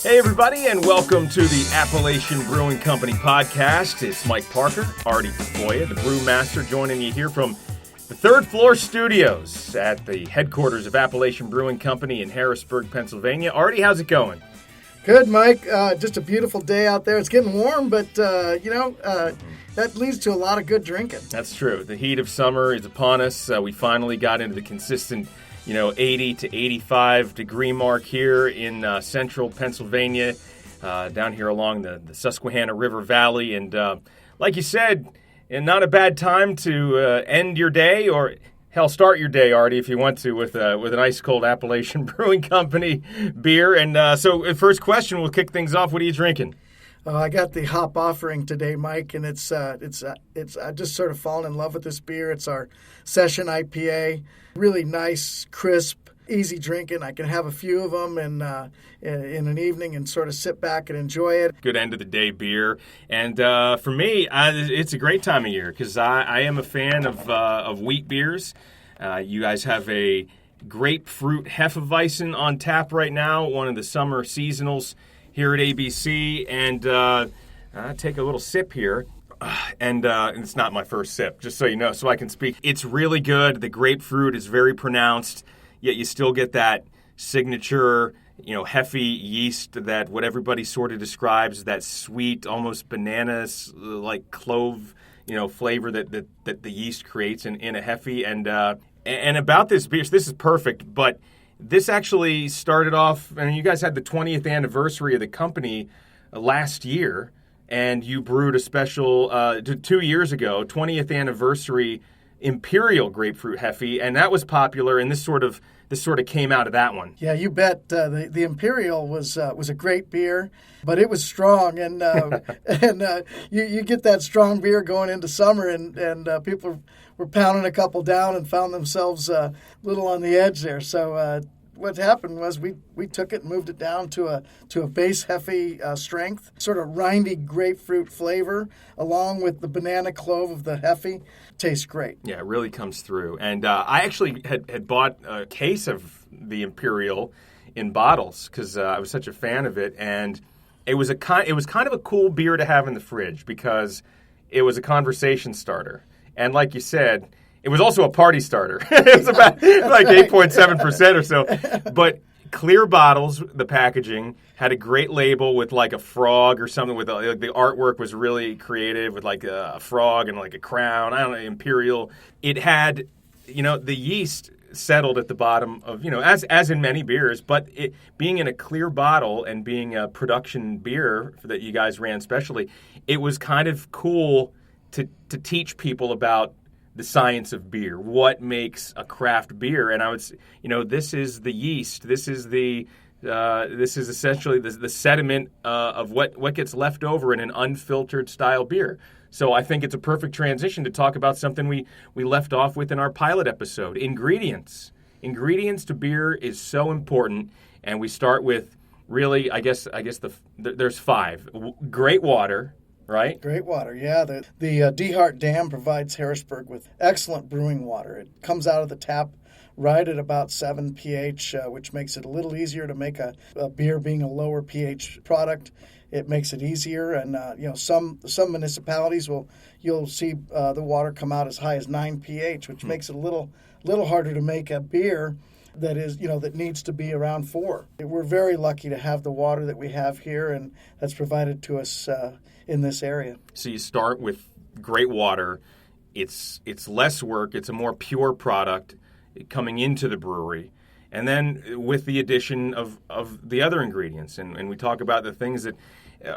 Hey everybody, and welcome to the Appalachian Brewing Company podcast. It's Mike Parker, Artie, Tafoya, the Brewmaster, joining you here from the third floor studios at the headquarters of Appalachian Brewing Company in Harrisburg, Pennsylvania. Artie, how's it going? Good, Mike. Just a beautiful day out there. It's getting warm, but, that leads to a lot of good drinking. That's true. The heat of summer is upon us. We finally got into the consistent 80 to 85 degree mark here in central Pennsylvania, down here along the Susquehanna River Valley. And like you said, not a bad time to end your day, or hell, start your day, Artie, if you want to, with an ice-cold Appalachian Brewing Company beer. And so first question, we'll kick things off. What are you drinking? I got the hop offering today, Mike, and it's I just sort of fallen in love with this beer. It's our Session IPA, really nice, crisp, easy drinking. I can have a few of them in an evening and sort of sit back and enjoy it. Good end of the day beer, and for me, it's a great time of year because I am a fan of wheat beers. You guys have a grapefruit Hefeweizen on tap right now, one of the summer seasonals here at ABC, and I take a little sip here, and it's not my first sip, just so you know, so I can speak. It's really good. The grapefruit is very pronounced, yet you still get that signature, heavy yeast that what everybody sort of describes, that sweet, almost bananas, like clove, flavor that the yeast creates in a Hefe. And about this beer, this is perfect, but this actually started off, and you guys had the 20th anniversary of the company last year, and you brewed a special 2 years ago, 20th anniversary Imperial Grapefruit Hefe, and that was popular, and this sort of came out of that one. Yeah, you bet. The Imperial was a great beer, but it was strong, and you get that strong beer going into summer, and people were pounding a couple down and found themselves a little on the edge there. So what happened was we took it and moved it down to a base Hefe strength, sort of rindy grapefruit flavor, along with the banana clove of the Hefe. Tastes great. Yeah, it really comes through. And I actually had bought a case of the Imperial in bottles because I was such a fan of it, and it was kind of a cool beer to have in the fridge because it was a conversation starter. And like you said, it was also a party starter. It was about like 8.7% or so. But clear bottles, the packaging, had a great label with like a frog or something. With the artwork was really creative with like a frog and like a crown. I don't know, Imperial. It had, the yeast settled at the bottom of, as in many beers. But it being in a clear bottle and being a production beer that you guys ran specially, it was kind of cool to teach people about the science of beer, what makes a craft beer. And I would, this is the yeast. This is this is essentially the sediment of what gets left over in an unfiltered style beer. So I think it's a perfect transition to talk about something we left off with in our pilot episode: ingredients. Ingredients to beer is so important, and we start with really, I guess there's 5. Great water. Right? Great water, yeah. The DeHart Dam provides Harrisburg with excellent brewing water. It comes out of the tap right at about 7 pH, which makes it a little easier to make a beer. Being a lower pH product, it makes it easier. And some municipalities you'll see the water come out as high as 9 pH, which makes it a little harder to make a beer that is, that needs to be around 4. We're very lucky to have the water that we have here, and that's provided to us in this area. So you start with great water. It's less work. It's a more pure product coming into the brewery. And then with the addition of the other ingredients, and we talk about the things that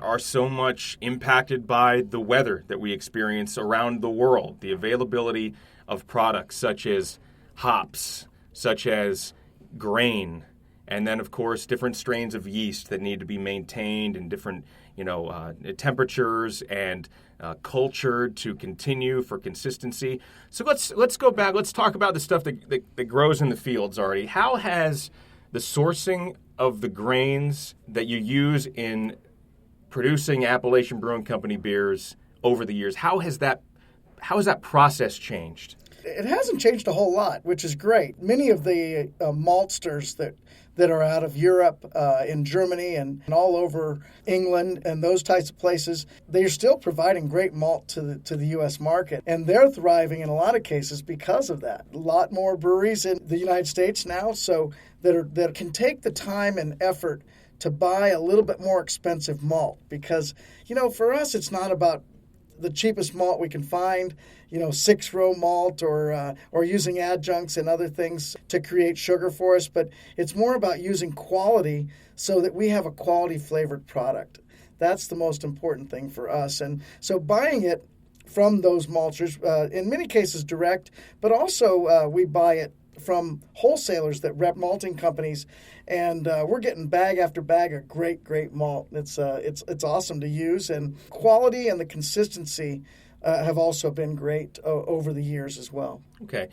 are so much impacted by the weather that we experience around the world, the availability of products such as hops, such as grain, and then, of course, different strains of yeast that need to be maintained in different, temperatures and cultured to continue for consistency. So let's go back. Let's talk about the stuff that grows in the fields, Artie. How has the sourcing of the grains that you use in producing Appalachian Brewing Company beers over the years, how has that process changed? It hasn't changed a whole lot, which is great. Many of the maltsters that are out of Europe, in Germany, and all over England and those types of places, they're still providing great malt to the U.S. market. And they're thriving in a lot of cases because of that. A lot more breweries in the United States now that can take the time and effort to buy a little bit more expensive malt. Because, for us, it's not about the cheapest malt we can find, 6-row malt or using adjuncts and other things to create sugar for us, but it's more about using quality so that we have a quality flavored product. That's the most important thing for us. And so buying it from those maltsters, in many cases direct, but also we buy it from wholesalers that rep malting companies, and we're getting bag after bag of great malt. It's awesome to use, and quality and the consistency have also been great over the years as well. Okay,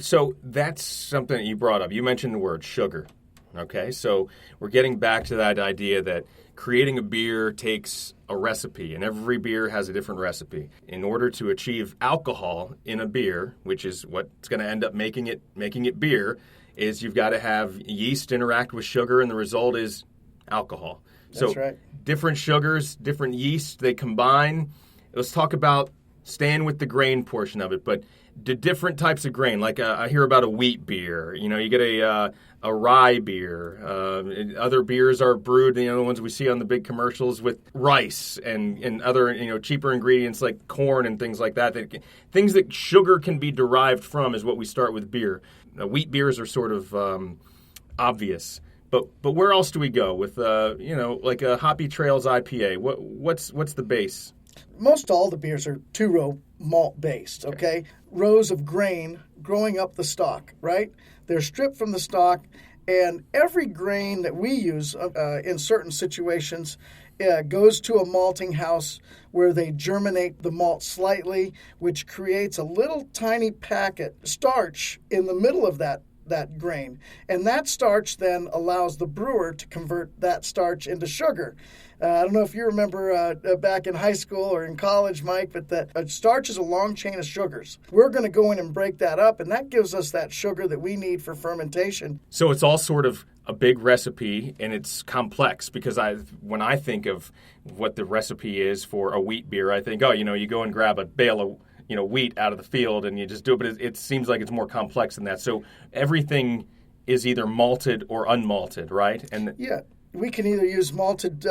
so that's something that you brought up. You mentioned the word sugar. Okay, so we're getting back to that idea that creating a beer takes a recipe, and every beer has a different recipe. In order to achieve alcohol in a beer, which is what's going to end up making it beer, is you've got to have yeast interact with sugar, and the result is alcohol. That's so right. Different sugars, different yeast, they combine. Let's talk about staying with the grain portion of it, but the different types of grain, like I hear about a wheat beer. You get a rye beer. Other beers are brewed, the ones we see on the big commercials with rice and other cheaper ingredients like corn and things like that. Things that sugar can be derived from is what we start with beer. Wheat beers are sort of obvious. But where else do we go with like a Hoppy Trails IPA? What's the base? Most all the beers are 2-row malt based, okay? Rows of grain growing up the stalk, right? They're stripped from the stalk, and every grain that we use in certain situations goes to a malting house where they germinate the malt slightly, which creates a little tiny packet starch in the middle of that grain. And that starch then allows the brewer to convert that starch into sugar. I don't know if you remember back in high school or in college, Mike, but that starch is a long chain of sugars. We're going to go in and break that up, and that gives us that sugar that we need for fermentation. So it's all sort of a big recipe, and it's complex, because when I think of what the recipe is for a wheat beer, I think, you go and grab a bale of wheat out of the field and you just do it, but it seems like it's more complex than that. So everything is either malted or unmalted, right? And yeah. We can either use malted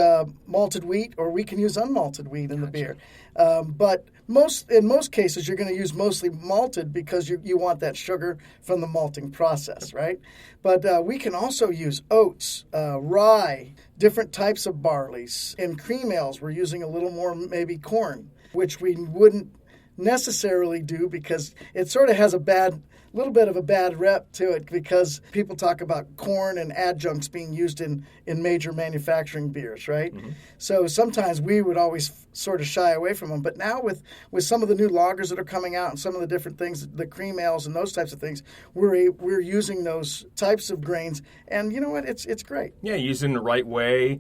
wheat, or we can use unmalted wheat in the beer. But in most cases, you're going to use mostly malted because you want that sugar from the malting process, right? But we can also use oats, rye, different types of barleys. In cream ales, we're using a little more maybe corn, which we wouldn't necessarily do because it sort of has a little bit of a bad rep to it, because people talk about corn and adjuncts being used in major manufacturing beers, right? Mm-hmm. So sometimes we would always sort of shy away from them. But now with some of the new lagers that are coming out and some of the different things, the cream ales and those types of things, we're using those types of grains. And you know what? It's great. Yeah, using the right way,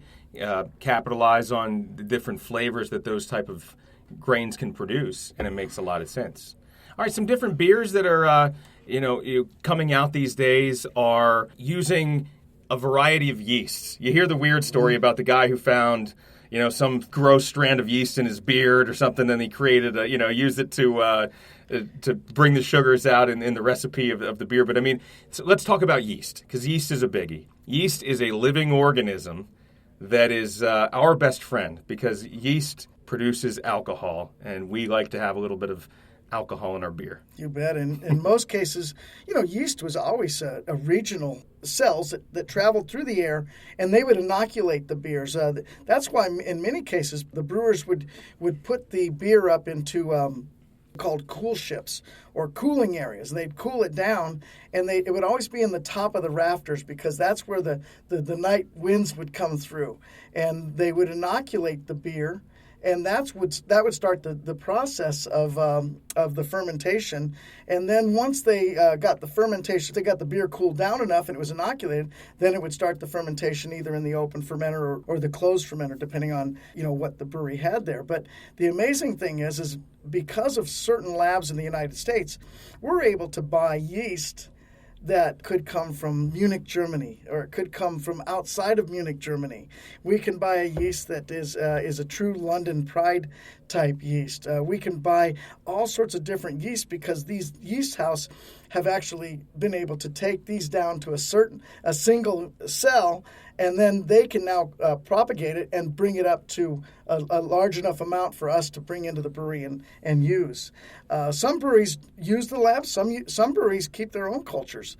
capitalize on the different flavors that those type of grains can produce, and it makes a lot of sense. All right, some different beers that are coming out these days are using a variety of yeasts. You hear the weird story about the guy who found some gross strand of yeast in his beard or something, and he created used it to bring the sugars out in the recipe of the beer. But so let's talk about yeast, because yeast is a biggie. Yeast is a living organism that is our best friend, because yeast produces alcohol, and we like to have a little bit of alcohol in our beer. You bet. In most cases, yeast was always a regional cells that traveled through the air, and they would inoculate the beers. That's why in many cases the brewers would put the beer up into called cool ships or cooling areas. They'd cool it down, and it would always be in the top of the rafters, because that's where the night winds would come through, and they would inoculate the beer. and that would start the process of the fermentation. And then once they got the fermentation, they got the beer cooled down enough and it was inoculated, then it would start the fermentation either in the open fermenter or the closed fermenter, depending on what the brewery had there. But the amazing thing is because of certain labs in the United States, we're able to buy yeast that could come from Munich, Germany, or it could come from outside of Munich, Germany. We can buy a yeast that is a true London Pride type yeast. We can buy all sorts of different yeast because these yeast houses have actually been able to take these down to a single cell, and then they can now propagate it and bring it up to a large enough amount for us to bring into the brewery and use. Some breweries use the labs. Some breweries keep their own cultures,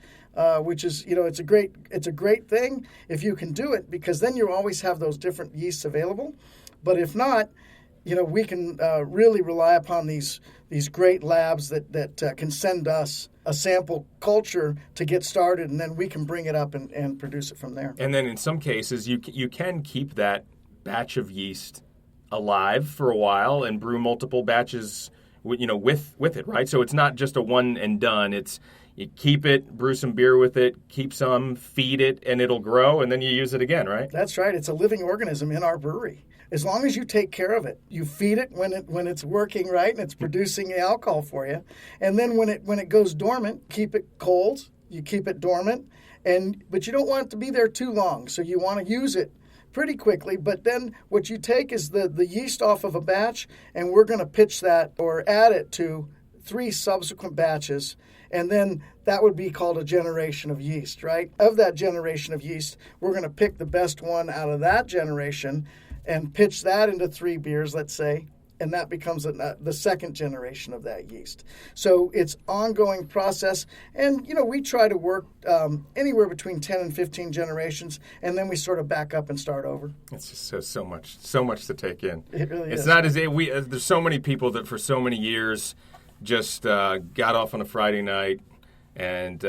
which is it's a great thing if you can do it, because then you always have those different yeasts available. But if not, we can really rely upon these great labs that can send us a sample culture to get started, and then we can bring it up and produce it from there. And then in some cases, you can keep that batch of yeast alive for a while and brew multiple batches, with it, right? So it's not just a one and done. It's you keep it, brew some beer with it, keep some, feed it, and it'll grow, and then you use it again, right? That's right. It's a living organism in our brewery. As long as you take care of it, you feed it when it's working right and it's producing the alcohol for you, and then when it goes dormant, keep it cold. You keep it dormant, but you don't want it to be there too long. So you want to use it pretty quickly. But then what you take is the yeast off of a batch, and we're going to pitch that or add it to 3 subsequent batches. And then that would be called a generation of yeast, right? Of that generation of yeast, we're going to pick the best one out of that generation and pitch that into 3 beers, let's say, and that becomes the second generation of that yeast. So it's ongoing process, and we try to work anywhere between 10 and 15 generations, and then we sort of back up and start over. It's just so much to take in. It really is. It's not as if there's so many people that for so many years just got off on a Friday night and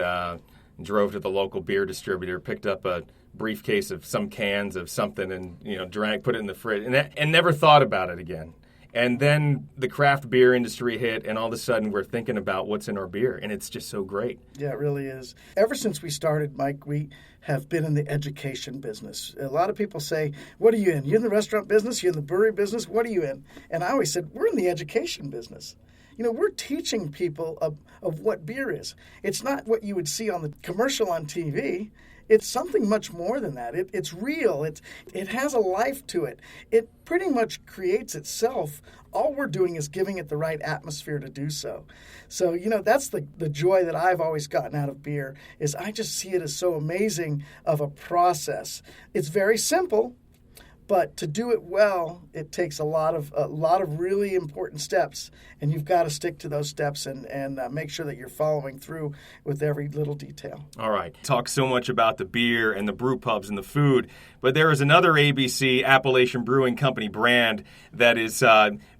drove to the local beer distributor, picked up a briefcase of some cans of something and drank, put it in the fridge, and never thought about it again. And then the craft beer industry hit, and all of a sudden we're thinking about what's in our beer, and it's just so great. Yeah, it really is. Ever since we started, Mike, we have been in the education business. A lot of people say, what are you in? You in the restaurant business? You in the brewery business? What are you in? And I always said, we're in the education business. We're teaching people of what beer is. It's not what you would see on the commercial on TV. It's something much more than that. It's real. It has a life to it. It pretty much creates itself. All we're doing is giving it the right atmosphere to do so. So, that's the joy that I've always gotten out of beer, is I just see it as so amazing of a process. It's very simple, but to do it well, it takes a lot of really important steps, and you've got to stick to those steps and make sure that you're following through with every little detail. All right. Talk so much about the beer and the brew pubs and the food, but there is another ABC Appalachian Brewing Company brand that is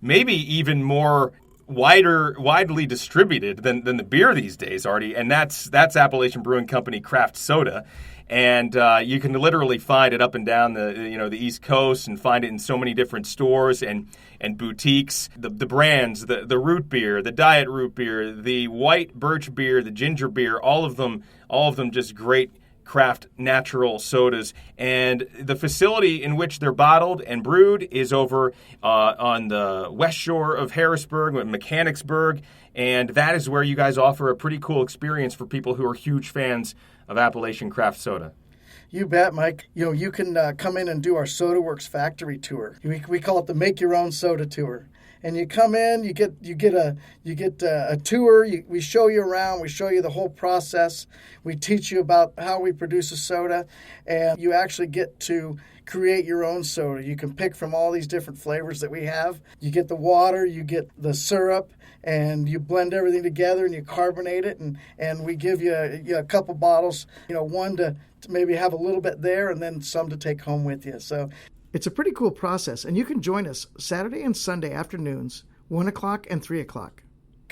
maybe even more widely distributed than the beer these days, Artie, and that's Appalachian Brewing Company craft soda. And you can literally find it up and down the East Coast, and find it in so many different stores and boutiques. The brands, the root beer, the diet root beer, the white birch beer, the ginger beer, all of them just great craft natural sodas. And the facility in which they're bottled and brewed is over on the west shore of Harrisburg, Mechanicsburg, and that is where you guys offer a pretty cool experience for people who are huge fans of Appalachian craft soda. You bet, Mike. You can come in and do our Soda Works factory tour. We call it the Make Your Own Soda Tour. And you come in, you get a tour. We show you around. We show you the whole process. We teach you about how we produce a soda, and you actually get to create your own soda. You can pick from all these different flavors that we have. You get the water, you get the syrup, and you blend everything together and you carbonate it, and we give you a couple bottles, one to maybe have a little bit there and then some to take home with you. So it's a pretty cool process, and you can join us Saturday and Sunday afternoons, 1 o'clock and 3 o'clock.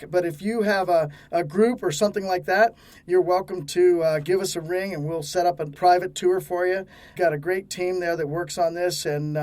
But if you have a group or something like that, you're welcome to give us a ring, and we'll set up a private tour for you. Got a great team there that works on this, and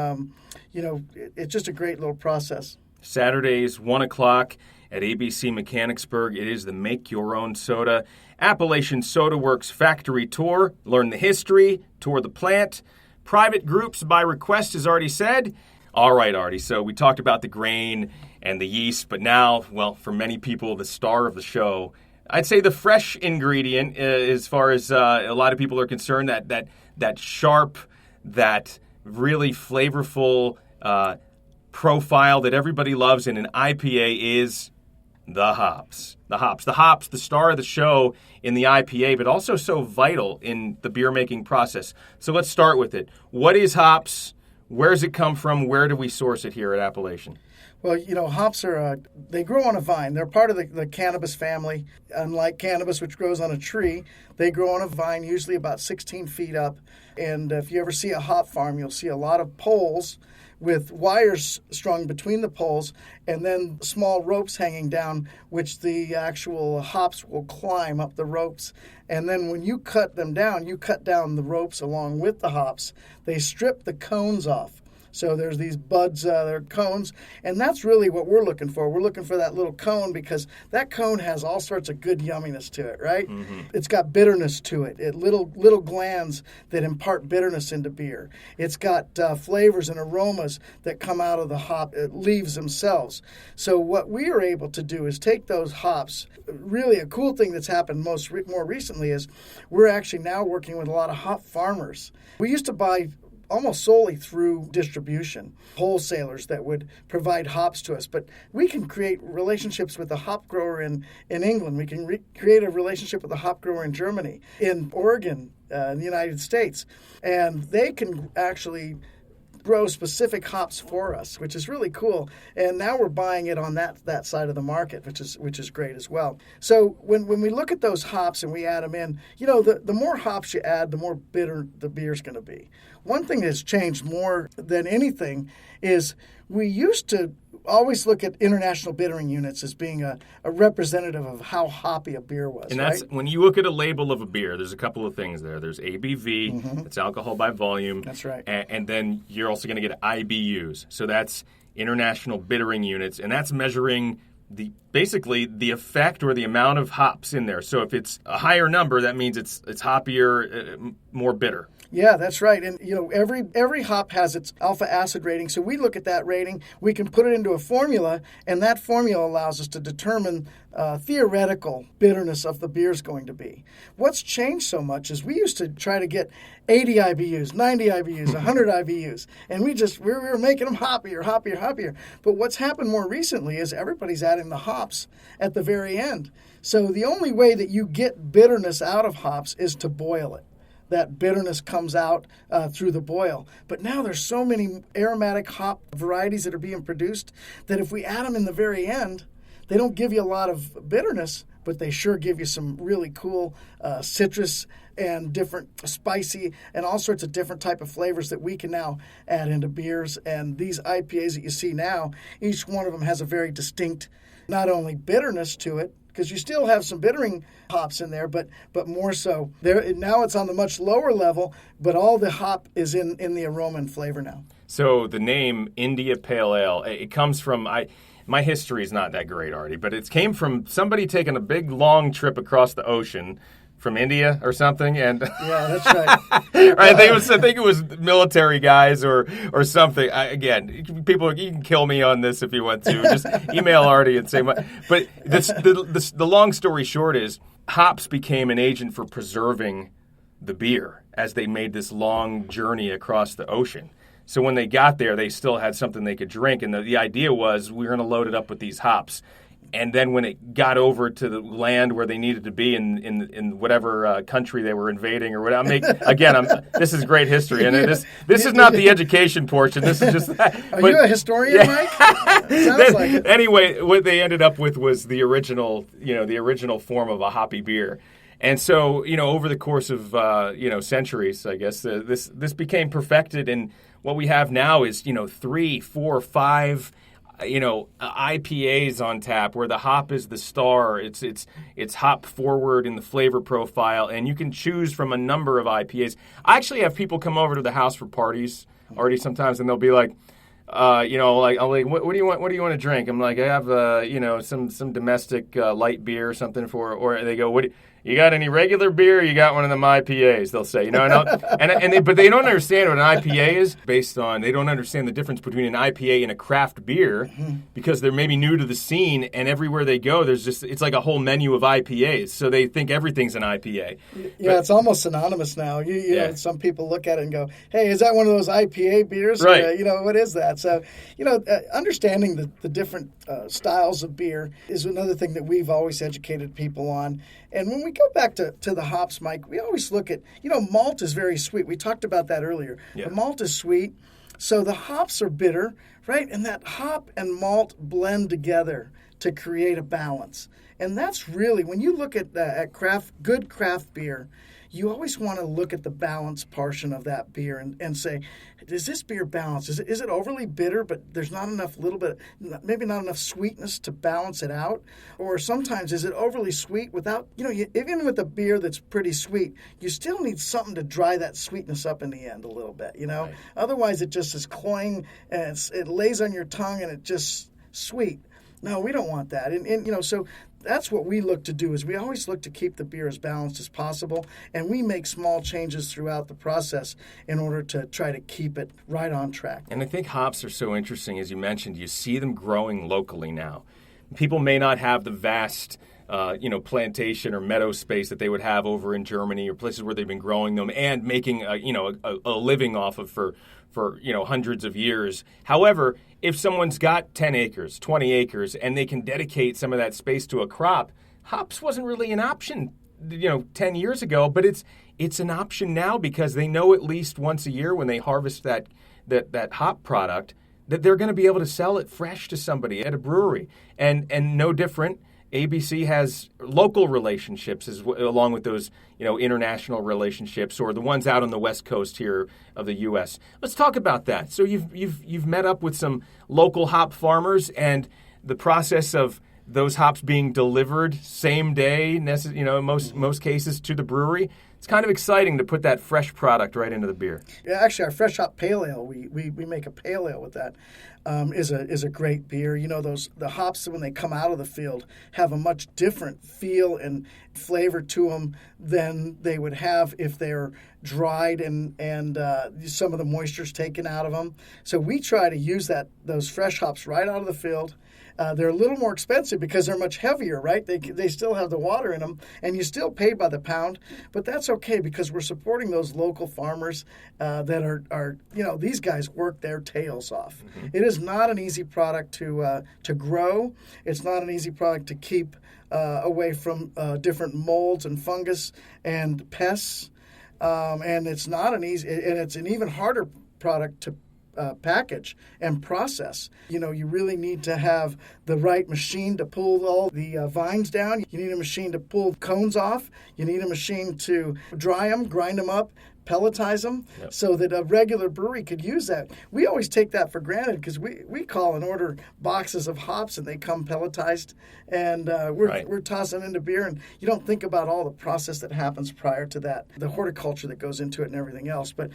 it's just a great little process. Saturdays, 1 o'clock at ABC Mechanicsburg. It is the Make Your Own Soda Appalachian Soda Works factory tour. Learn the history, tour the plant. Private groups by request, as Artie said. All right, Artie, so we talked about the grain and the yeast, but now, well, for many people, the star of the show, I'd say the fresh ingredient, as far as a lot of people are concerned, that sharp, that really flavorful profile that everybody loves in an IPA is the hops. The hops, the star of the show in the IPA, but also so vital in the beer-making process. So let's start with it. What is hops? Where does it come from? Where do we source it here at Appalachian? Well, hops they grow on a vine. They're part of the cannabis family. Unlike cannabis, which grows on a tree, they grow on a vine, usually about 16 feet up. And if you ever see a hop farm, you'll see a lot of poles with wires strung between the poles and then small ropes hanging down, which the actual hops will climb up the ropes. And then when you cut them down, you cut down the ropes along with the hops. They strip the cones off. So there's these buds, they're cones, and that's really what we're looking for. We're looking for that little cone because that cone has all sorts of good yumminess to it, right? Mm-hmm. It's got bitterness to it. Little glands that impart bitterness into beer. It's got flavors and aromas that come out of the hop leaves themselves. So what we are able to do is take those hops. Really, a cool thing that's happened more recently is we're actually now working with a lot of hop farmers. We used to buy almost solely through distribution, wholesalers that would provide hops to us. But we can create relationships with a hop grower in England. We can create a relationship with a hop grower in Germany, in Oregon, in the United States. And they can actually grow specific hops for us, which is really cool. And now we're buying it on that side of the market, which is great as well. So when we look at those hops and we add them in, the more hops you add, the more bitter the beer's going to be. One thing that's changed more than anything is we used to always look at international bittering units as being a representative of how hoppy a beer was. And that's right? When you look at a label of a beer, there's a couple of things there. There's ABV, Mm-hmm. that's alcohol by volume. That's right. And then you're also going to get IBUs. So that's international bittering units, and that's measuring basically the effect or the amount of hops in there. So if it's a higher number, that means it's hoppier, more bitter. Yeah, that's right. And every hop has its alpha acid rating. So we look at that rating, we can put it into a formula, and that formula allows us to determine theoretical bitterness of the beer's going to be. What's changed so much is we used to try to get 80 IBUs, 90 IBUs, 100 IBUs, and we were making them hoppier. But what's happened more recently is everybody's adding the hops at the very end. So the only way that you get bitterness out of hops is to boil it. That bitterness comes out through the boil. But now there's so many aromatic hop varieties that are being produced that if we add them in the very end, they don't give you a lot of bitterness, but they sure give you some really cool citrus and different spicy and all sorts of different type of flavors that we can now add into beers. And these IPAs that you see now, each one of them has a very distinct, not only bitterness to it, because you still have some bittering hops in there, but more so. Now it's on the much lower level, but all the hop is in the aroma and flavor now. So the name India Pale Ale, it comes from, my history is not that great, Artie, but it came from somebody taking a big, long trip across the ocean from India or something, and yeah, that's right. I think it was military guys or something. Again, people, you can kill me on this if you want to. Just email Artie and say. But the long story short is hops became an agent for preserving the beer as they made this long journey across the ocean. So when they got there, they still had something they could drink, and the idea was we were going to load it up with these hops. And then when it got over to the land where they needed to be in whatever country they were invading or whatever, this is great history, and this is not the education portion. This is just that. Are you a historian, Mike? Sounds like it. Anyway, what they ended up with was the original form of a hoppy beer. And so, over the course of centuries, I guess this became perfected, and what we have now is 3, 4, 5 IPAs on tap where the hop is the star. It's hop forward in the flavor profile, and you can choose from a number of IPAs. I actually have people come over to the house for parties, Artie, sometimes, and they'll be like, what do you want? What do you want to drink? I'm like, I have some domestic light beer or something or they go, you got any regular beer? You got one of them IPAs? They'll say, but they don't understand what an IPA is based on. They don't understand the difference between an IPA and a craft beer because they're maybe new to the scene, and everywhere they go, it's like a whole menu of IPAs. So they think everything's an IPA. Yeah, it's almost synonymous now. You know, some people look at it and go, "Hey, is that one of those IPA beers?" Right. What is that? So, understanding the different styles of beer is another thing that we've always educated people on. And when we go back to the hops, Mike, we always look at, malt is very sweet. We talked about that earlier. Yeah. The malt is sweet, so the hops are bitter, right? And that hop and malt blend together to create a balance. And that's really, when you look at good craft beer, you always want to look at the balance portion of that beer and say, is this beer balanced? Is it overly bitter, but there's not enough maybe not enough sweetness to balance it out? Or sometimes is it overly sweet without, even with a beer that's pretty sweet, you still need something to dry that sweetness up in the end a little bit, Right. Otherwise it just is cloying and it lays on your tongue and it's just sweet. No, we don't want that. And so that's what we look to do is we always look to keep the beer as balanced as possible, and we make small changes throughout the process in order to try to keep it right on track. And I think hops are so interesting, as you mentioned. You see them growing locally now. People may not have the vast plantation or meadow space that they would have over in Germany or places where they've been growing them and making a living off of for hundreds of years. However, if someone's got 10 acres, 20 acres, and they can dedicate some of that space to a crop, hops wasn't really an option, 10 years ago, but it's an option now because they know at least once a year when they harvest that hop product that they're going to be able to sell it fresh to somebody at a brewery. And no different, ABC has local relationships along with those, international relationships or the ones out on the West Coast here of the U.S. Let's talk about that. So you've met up with some local hop farmers and the process of those hops being delivered same day, most cases to the brewery. It's kind of exciting to put that fresh product right into the beer. Yeah, actually, our fresh hop pale ale, we make a pale ale with that. Is a great beer. The hops when they come out of the field have a much different feel and flavor to them than they would have if they're dried and some of the moisture's taken out of them. So we try to use those fresh hops right out of the field. They're a little more expensive because they're much heavier, right? They still have the water in them, and you still pay by the pound, but that's okay because we're supporting those local farmers that are these guys work their tails off. Mm-hmm. It is not an easy product to grow. It's not an easy product to keep away from different molds and fungus and pests, and it's an even harder product to package and process. You really need to have the right machine to pull all the vines down. You need a machine to pull cones off. You need a machine to dry them, grind them up, pelletize them, so that a regular brewery could use that. We always take that for granted because we call and order boxes of hops and they come pelletized, and we're tossing into beer, and you don't think about all the process that happens prior to that, the horticulture that goes into it and everything else. But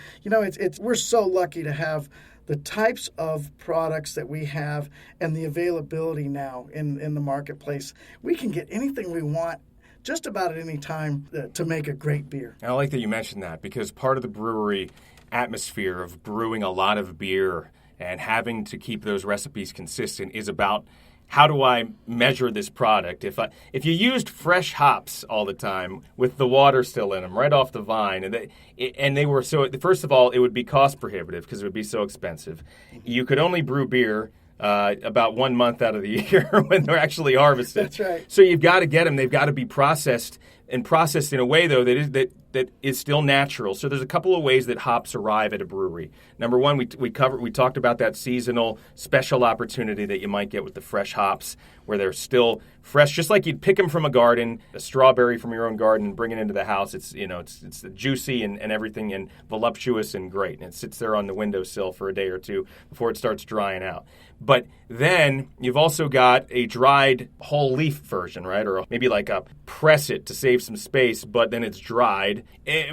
we're so lucky to have the types of products that we have and the availability now in the marketplace. We can get anything we want just about at any time to make a great beer. And I like that you mentioned that because part of the brewery atmosphere of brewing a lot of beer and having to keep those recipes consistent is about how do I measure this product? If you used fresh hops all the time with the water still in them right off the vine, and they were so, first of all, it would be cost prohibitive because it would be so expensive. You could only brew beer about 1 month out of the year when they're actually harvested. That's right. So you've got to get them. They've got to be processed in a way, though, that is still natural. So there's a couple of ways that hops arrive at a brewery. Number one, we talked about that seasonal special opportunity that you might get with the fresh hops, where they're still fresh, just like you'd pick them from a garden, a strawberry from your own garden, bring it into the house. It's it's juicy and everything and voluptuous and great. And it sits there on the windowsill for a day or two before it starts drying out. But then you've also got a dried whole leaf version, right? Or maybe like a press it to save some space, but then it's dried.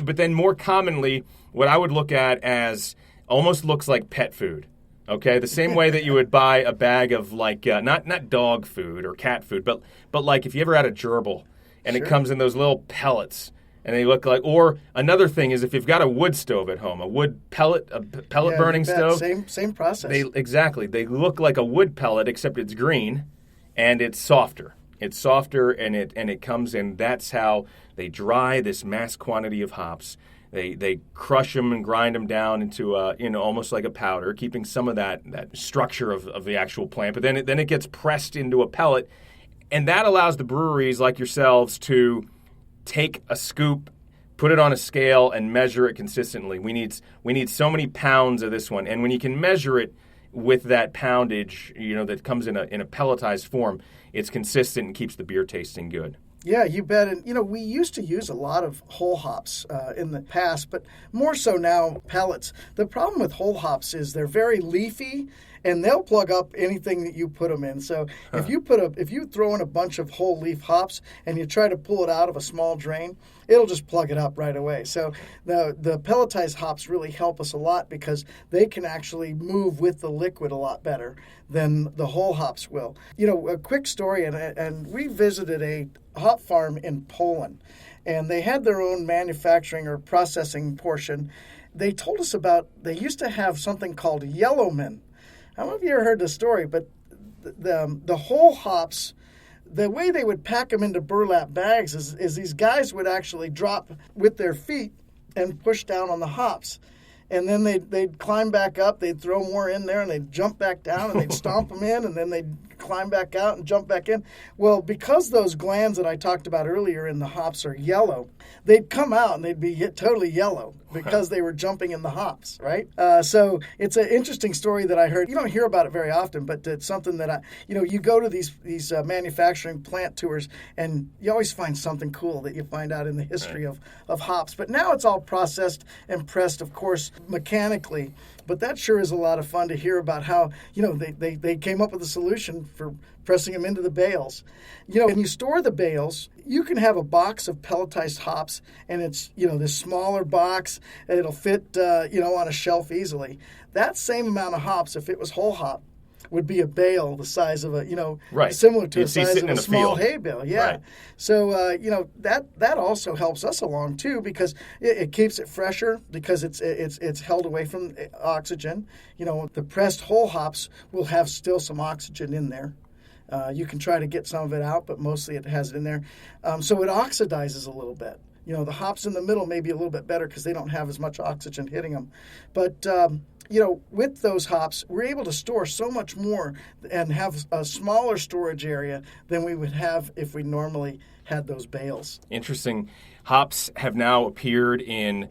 But then more commonly, what I would look at as almost looks like pet food. Okay, the same way that you would buy a bag of like not dog food or cat food, but like if you ever had a gerbil and Sure. it comes in those little pellets and they look like. Or another thing is if you've got a wood stove at home, a wood pellet, Yeah, burning you bet. stove. Same process. They look like a wood pellet except it's green and it's softer. It's softer and it comes in. That's how they dry this mass quantity of hops. They crush them and grind them down into almost like a powder, keeping some of that structure of the actual plant. But then it gets pressed into a pellet, and that allows the breweries like yourselves to take a scoop, put it on a scale, and measure it consistently. We need so many pounds of this one, and when you can measure it with that poundage, that comes in a pelletized form, it's consistent and keeps the beer tasting good. Yeah, you bet. And, we used to use a lot of whole hops in the past, but more so now pellets. The problem with whole hops is they're very leafy, and they'll plug up anything that you put them in. So if you throw in a bunch of whole leaf hops and you try to pull it out of a small drain, it'll just plug it up right away. So the pelletized hops really help us a lot because they can actually move with the liquid a lot better than the whole hops will. A quick story, and we visited a hop farm in Poland, and they had their own manufacturing or processing portion. They told us they used to have something called Yellowman. I don't know if you ever heard the story, but the whole hops, the way they would pack them into burlap bags is these guys would actually drop with their feet and push down on the hops. And then they'd climb back up, they'd throw more in there, and they'd jump back down, and they'd stomp them in, and then they'd climb back out and jump back in. Well, because those glands that I talked about earlier in the hops are yellow, they'd come out and they'd be totally yellow because they were jumping in the hops, right? So it's an interesting story that I heard. You don't hear about it very often, but it's something that you go to these manufacturing plant tours, and you always find something cool that you find out in the history of hops. But now it's all processed and pressed, of course, mechanically. But that sure is a lot of fun to hear about how, they came up with a solution for pressing them into the bales. When you store the bales, you can have a box of pelletized hops, and it's, this smaller box, and it'll fit, on a shelf easily. That same amount of hops, if it was whole hop, would be a bale the size of similar to the size of a small hay bale. Yeah. Right. So, that also helps us along too, because it keeps it fresher because it's held away from oxygen. The pressed whole hops will have still some oxygen in there. You can try to get some of it out, but mostly it has it in there. So it oxidizes a little bit. The hops in the middle may be a little bit better because they don't have as much oxygen hitting them. But with those hops, we're able to store so much more and have a smaller storage area than we would have if we normally had those bales. Interesting. Hops have now appeared in,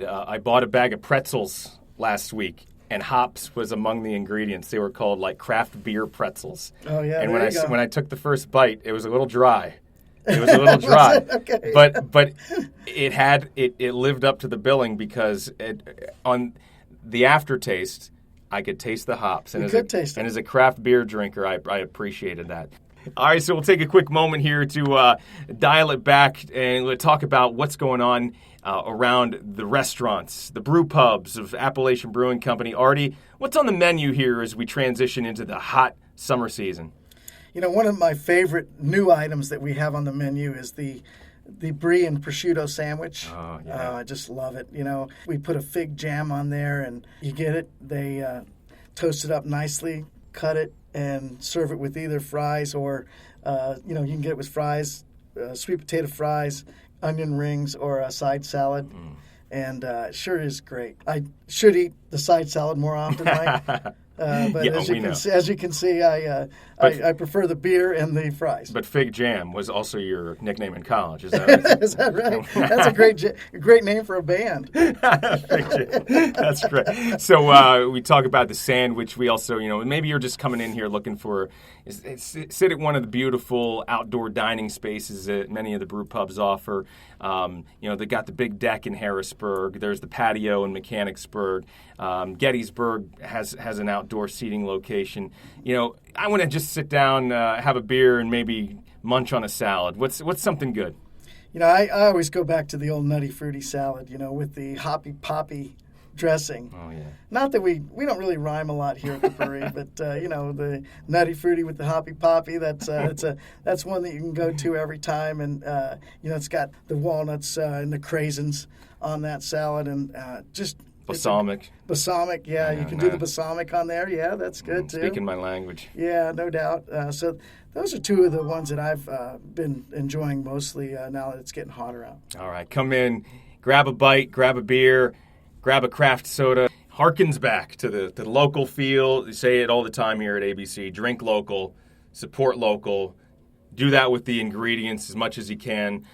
I bought a bag of pretzels last week, and hops was among the ingredients. They were called like craft beer pretzels. Oh, yeah, and there when I took the first bite, it was a little dry. It was a little dry. Okay. But it lived up to the billing because on the aftertaste, I could taste the hops. And as a craft beer drinker, I appreciated that. All right, so we'll take a quick moment here to dial it back and we'll talk about what's going on around the restaurants, the brew pubs of Appalachian Brewing Company. Artie, what's on the menu here as we transition into the hot summer season? One of my favorite new items that we have on the menu is the brie and prosciutto sandwich. Oh, yeah. I just love it. We put a fig jam on there, and you get it. They toast it up nicely, cut it, and serve it with either fries or, you can get it with fries, sweet potato fries, onion rings, or a side salad. And it sure is great. I should eat the side salad more often, Mike. But Yeah, as you we can know. see, I prefer the beer and the fries. But Fig Jam was also your nickname in college, is that right? Is that right? That's a great name for a band. Fig Jam. That's great. So we talk about the sandwich. We also, maybe you're just coming in here looking for sit at one of the beautiful outdoor dining spaces that many of the brew pubs offer. They got the big deck in Harrisburg. There's the patio in Mechanicsburg. Gettysburg has an outdoor seating location. I want to just sit down, have a beer, and maybe munch on a salad. What's something good? I always go back to the old nutty fruity salad, with the hoppy poppy dressing. Oh, yeah. Not that we don't really rhyme a lot here at the brewery, but the nutty fruity with the hoppy poppy, that's one that you can go to every time, and it's got the walnuts and the craisins on that salad, and just balsamic. Balsamic, yeah, you can do the balsamic on there. Yeah, that's good too. Speaking my language. Yeah, no doubt. So those are two of the ones that I've been enjoying mostly now that it's getting hotter out. All right, come in, grab a bite, grab a beer, grab a craft soda. Harkens back to the local feel. You say it all the time here at ABC. Drink local, support local. Do that with the ingredients as much as you can.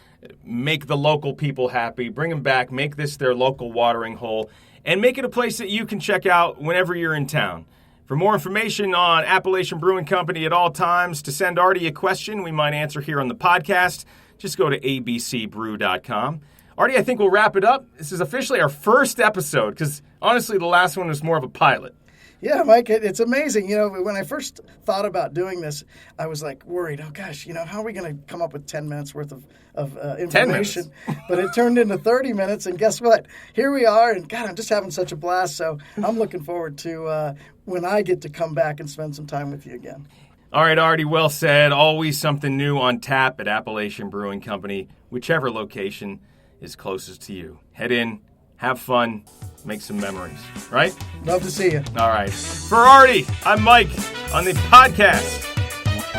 Make the local people happy. Bring them back. Make this their local watering hole. And make it a place that you can check out whenever you're in town. For more information on Appalachian Brewing Company at all times, to send Artie a question we might answer here on the podcast, just go to abcbrew.com. Artie, I think we'll wrap it up. This is officially our first episode because, honestly, the last one was more of a pilot. Yeah, Mike, it's amazing. When I first thought about doing this, I was worried, oh gosh, how are we going to come up with 10 minutes worth of information? But it turned into 30 minutes, and guess what? Here we are, and God, I'm just having such a blast, so I'm looking forward to when I get to come back and spend some time with you again. All right, Artie, well said. Always something new on tap at Appalachian Brewing Company, whichever location is closest to you. Head in, have fun, make some memories, right? Love to see you. All right. For Artie, I'm Mike on the podcast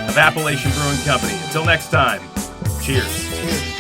of Appalachian Brewing Company. Until next time, cheers. Cheers.